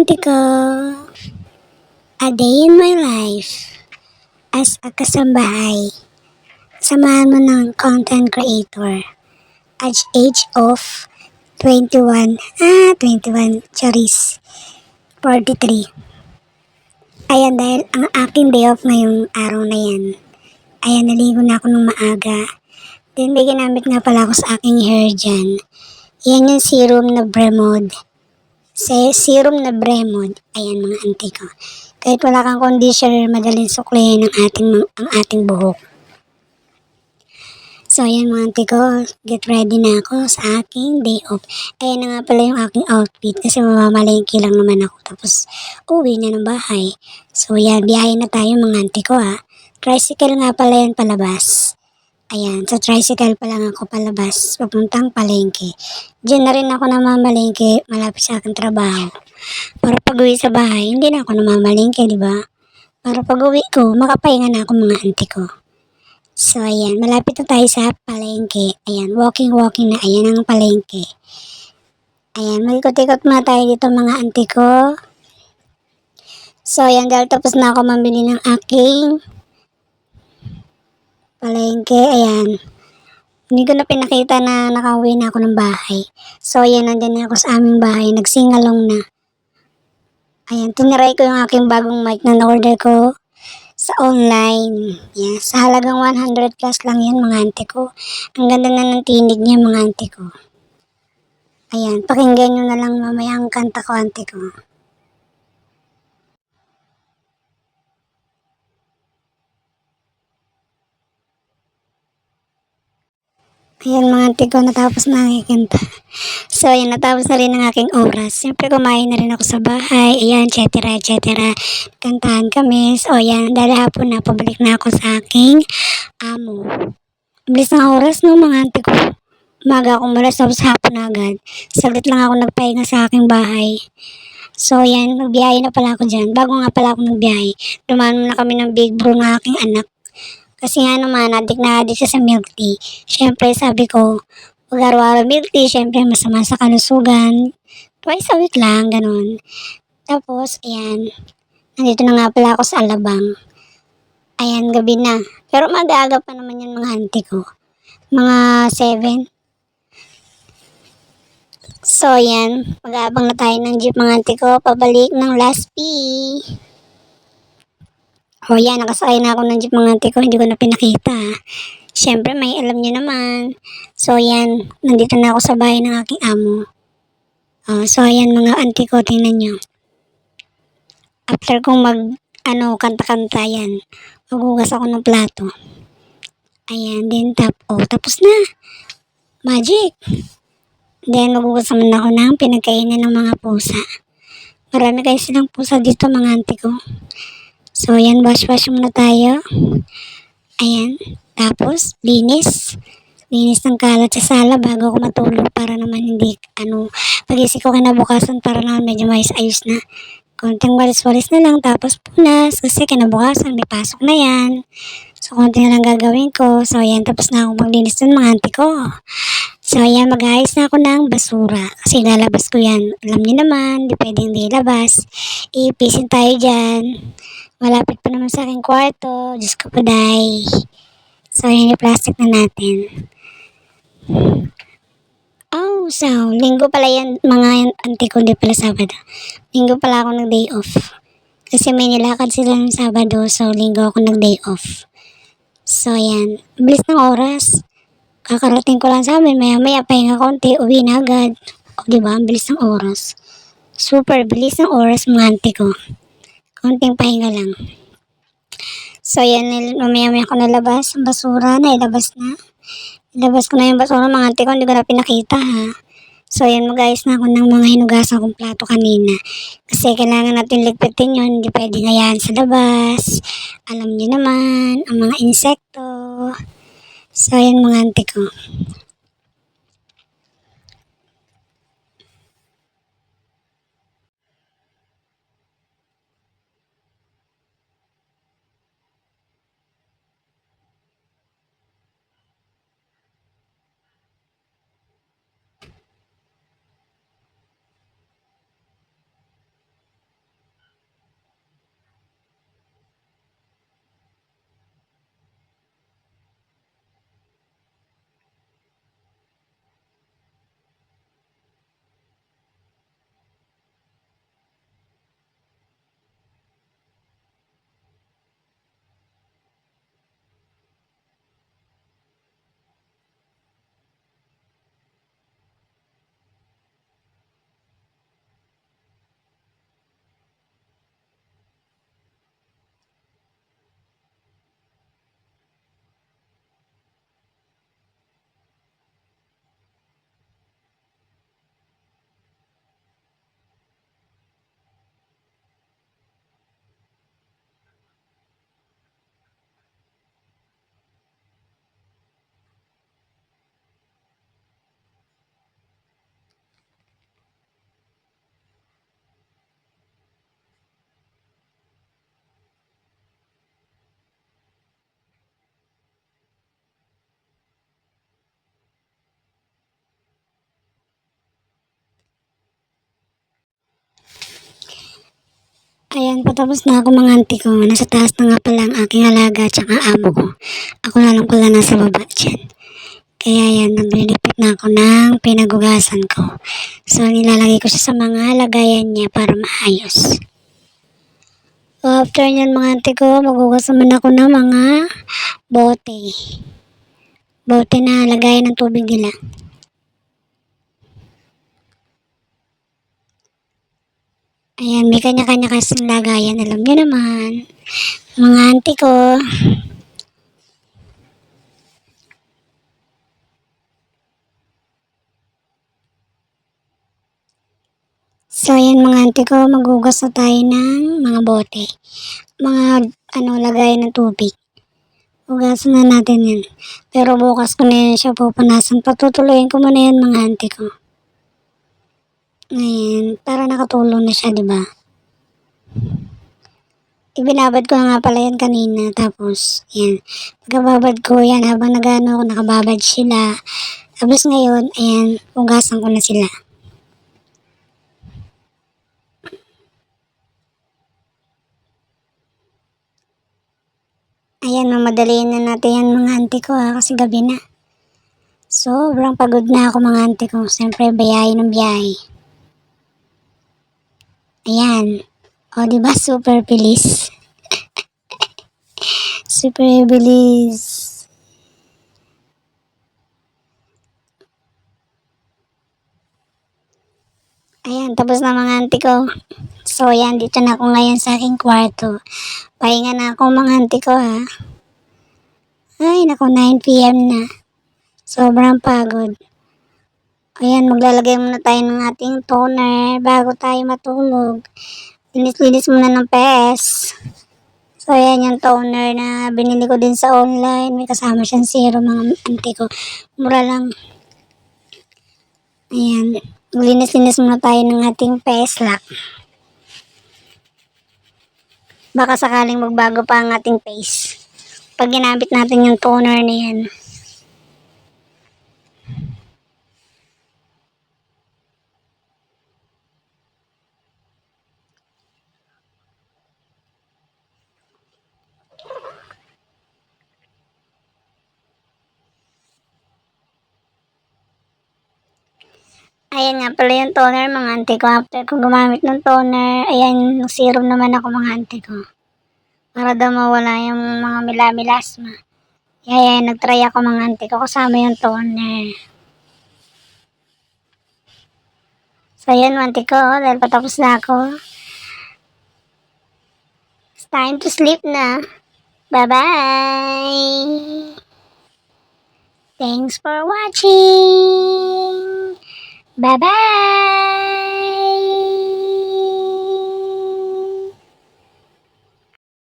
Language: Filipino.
auntie ko, a day in my life as a kasambahay. Samahan mo ng content creator at age of 21. 21, charis. 43. Ayan, dahil ang aking day off ngayong araw na yan. Ayan, naligo na ako ng maaga. Then, may ginamit nga pala ako sa aking hair dyan. Yan yung serum na Bremod. Serum na Bremod. Ayan mga auntie ko. Kahit wala kang conditioner, madaling suklayin ang ating buhok. So ayan mga auntie ko, get ready na ako sa aking day off. Ayan na nga pala yung aking outfit kasi mamamalengke lang naman ako. Tapos uwi na ng bahay. So yan, biyahe na tayo mga auntie ko ha. Tricycle nga pala yan palabas. Ayan, sa tricycle pa lang ako palabas, papuntang palengke. Diyan na rin ako namamalengke, malapit sa aking trabaho. Para pag-uwi sa bahay, hindi na ako namamalengke, di ba? Para pag-uwi ko, makapahinga na ako mga auntie ko. So, ayan, malapit na tayo sa palengke. Ayan, walking na, ayan ang palengke. Ayan, mag-ikot-ikot muna tayo dito mga auntie ko. So, ayan, dahil tapos na ako mamili ng aking palengke, ayan. Hindi ko na pinakita na nakauwi na ako ng bahay. So, ayan, nandyan na ako sa aming bahay. Nagsingalong na. Ayan, tiniray ko yung aking bagong mic na na-order ko sa online. Yan, sa halagang 100 plus lang yan mga auntie ko. Ang ganda na ng tinig niya mga auntie ko. Ayan, pakinggan nyo na lang mamaya ang kanta ko auntie ko. Ayan mga auntie ko, natapos na ang kanta. So, ayan, natapos na rin ang aking oras. Siyempre, kumain na rin ako sa bahay. Ayan, etc. Kantahan kami. So, ayan, dahil hapon na, pabalik na ako sa aking amo. Bilis ng oras, no, mga auntie ko. Umaga akong malas, tapos hapon na agad. Saglit lang ako nagpahinga sa aking bahay. So, ayan, nagbiyahe na pala ako dyan. Bago nga pala ako nagbiyahe, dumaan muna kami ng Big Bro ng aking anak. Kasi nga naman, adik na adik siya sa milk tea. Siyempre, sabi ko, huwag araw-araw milk tea, siyempre masama sa kalusugan. Twice a week lang, ganun. Tapos, ayan, nandito na nga pala ako sa Alabang. Ayan, gabi na. Pero mag-aaga pa naman yan mga auntie ko. Mga 7. So, ayan, mag-aabang na tayo ng jeep mga auntie ko, pabalik ng Last P. O yan, nakasakay na ako ng jeep mga auntie ko, hindi ko na pinakita. Siyempre, may alam nyo naman. So, yan, nandito na ako sa bahay ng aking amo. So, ayan mga auntie ko, tingnan nyo. After kong kanta-kanta yan, magugas ako ng plato. Ayan, then tapos na. Magic. Then, magugas naman ako ng pinagkainan ng mga pusa. Marami kayo silang pusa dito mga auntie ko. So, ayan, wash muna tayo. Ayan. Tapos, linis. Linis ng kalat sa sala bago ako matulog para naman hindi, pag-isip ko kinabukasan para naman medyo ayos na. Konting walis-walis na lang, tapos punas, kasi kinabukasan may pasok na yan. So, konti na lang gagawin ko. So, ayan, tapos na ako maglinis dun mga auntie ko. So, ayan, mag-ayos na ako ng basura. Kasi lalabas ko yan. Alam niyo naman, di pwedeng di labas. Ipisin tayo dyan. Malapit pa naman sa aking kwarto. Diyos ko po, day. So, ayan, i-plastic na natin. Oh, so, linggo pala yan, mga auntie ko, di pala Sabado. Linggo pala ako nag-day off. Kasi may nilakad sila ng Sabado, so linggo ako nag-day off. So, ayan, bilis ng oras. Kakarating ko lang sa amin, maya-maya, pahinga konti, uwi na agad. O, diba, ang bilis ng oras. Super bilis ng oras, mga auntie ko. Konting pahinga lang. So, yan, mamaya-maya ko nalabas. Ang basura, nailabas na. Ilabas ko na yung basura, mga auntie ko, hindi ko na pinakita, ha. So, yan, mag-ayos na ako ng mga hinugasan kong plato kanina. Kasi kailangan natin ligpitin yun, hindi pwedeng hayaan sa labas. Alam niyo naman, ang mga insekto. So, yan, mga auntie ko. Ayan, patapos na ako mga auntie ko. Nasa taas na nga pala ang aking alaga at saka amo ko. Ako na lang pala nasa baba dyan. Kaya yan, naglilipit na ako ng pinagugasan ko. So, nilalagay ko siya sa mga lagayan niya para maayos. So, after nyan mga auntie ko, magugas naman ako ng mga bote. Bote na lagayan ng tubig nila. Ayan, may kanya-kanya kasing lagayan. Alam niyo naman, mga auntie ko. So, ayan mga auntie ko, magugas na tayo ng mga bote. Mga, lagayan ng tubig. Hugasan na natin yan. Pero bukas ko na yan siya pupunasan. Patutuloyin ko muna yan mga auntie ko. Ayan, para nakatulong na siya, di ba? Ibinabad ko na nga pala yan kanina. Tapos, yan. Pagkababad ko yan, habang ako, nakababad sila. Tapos ngayon, ayan, hugasan ko na sila. Ayan, mamadaliin na natin yan mga auntie ko kasi gabi na. Sobrang pagod na ako mga auntie ko. Siyempre, biyahe ng biyahe. Ayan. O, diba? Super bilis. Super bilis. Ayan, tapos na mga auntie ko. So, ayan, dito na ako ngayon sa aking kwarto. Pahinga na ako mga auntie ko ha. Ay, naku, 9 p.m. na. Sobrang pagod. Ayan, maglalagay muna tayo ng ating toner bago tayo matulog. Linis-linis muna ng PS. So, ayan yung toner na binili ko din sa online. May kasama siyang serum mga auntie ko. Mura lang. Ayan. Linis-linis muna tayo ng ating PS lock. Baka sakaling magbago pa ang ating face. Pag ginamit natin yung toner na yan. Ayan nga pala yung toner mga auntie ko. After ko gumamit ng toner, ayan, serum naman ako mga auntie ko. Para daw mawala yung mga milamilasma. Ayan, nagtry ako mga auntie ko kasama yung toner. So ayan mga auntie ko, dahil patapos na ako. It's time to sleep na. Bye-bye! Thanks for watching! Bye-bye!